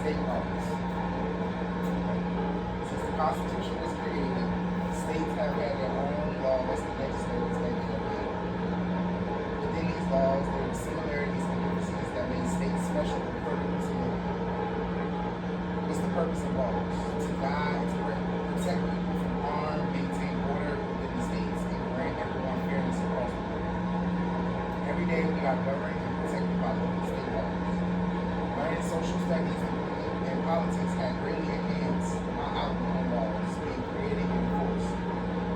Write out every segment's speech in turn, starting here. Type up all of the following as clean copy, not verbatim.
State laws. Since the Constitution was created, states have had their own laws and legislators that they obey. Within these laws, there are similarities and differences that make states special and critical to local. What's the purpose of laws? To guide, to protect people from harm, maintain order within the states, and grant everyone fairness across the board. Every day we are governed and protected by local state laws. Learning social studies and politics had greatly enhanced my outlook on laws being created and enforced.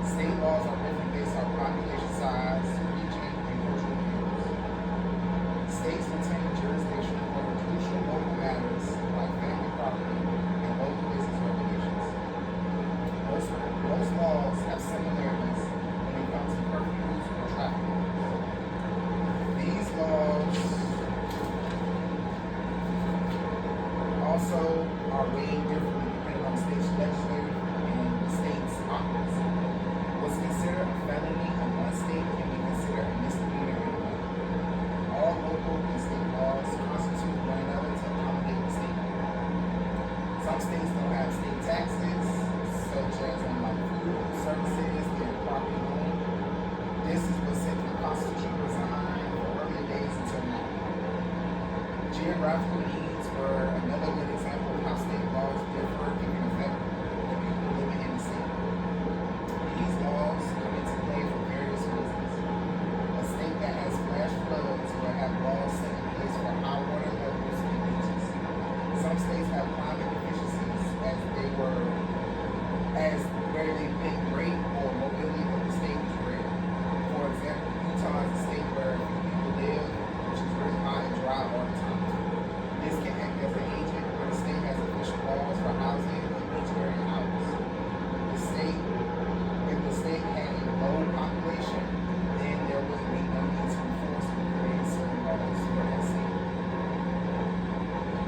State laws are different based on population size, region, and cultural views. States retain jurisdiction over crucial local matters like family property and local business regulations. Most laws have similarities when it comes to curfews or traffic laws. These laws also are weighed differently depending on the state's legislature and the state's operates. What's considered a felony in one state can be considered a misdemeanor in another. All local and state laws constitute one another to accommodate the state. Some states don't have state taxes, such as on like food, services, and property owned. This is what set the Constitution designed for earlier days until now. Geographical needs were another good example of how state laws differ and can affect the people living in the state. These laws come into play for various reasons. A state that has flash floods will have laws set in place for high water levels and beaches. Some states have climate deficiencies as where they pay great or mobility of the state is rare. For example, Utah is a state where people live, which is very hot and dry all the time. This can act as an agent where the state has official laws for housing and beach area outlets. If the state had a low population, then there would be no need to enforce or create certain laws for that state.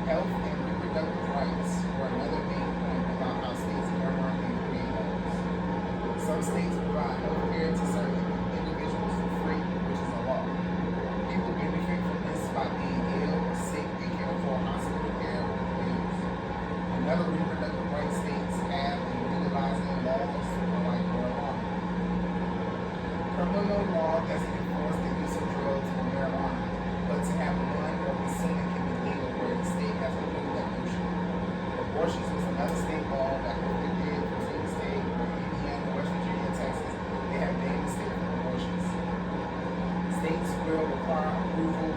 Health and reproductive rights were another main point about how states govern and create laws. Some states provide health care to certain individuals for free, which is a law. People benefit from this by being ill or sick and can afford hospital care or bills. Another reproductive rights states have in legalizing laws like marijuana. Criminal law doesn't enforce the use of drugs or marijuana, but to have one or consuming can be legal where the state has approved that notion. Abortions was another state law that prohibited within the state where Indiana, West Virginia, and Texas, they have named the state for abortions. States will require approval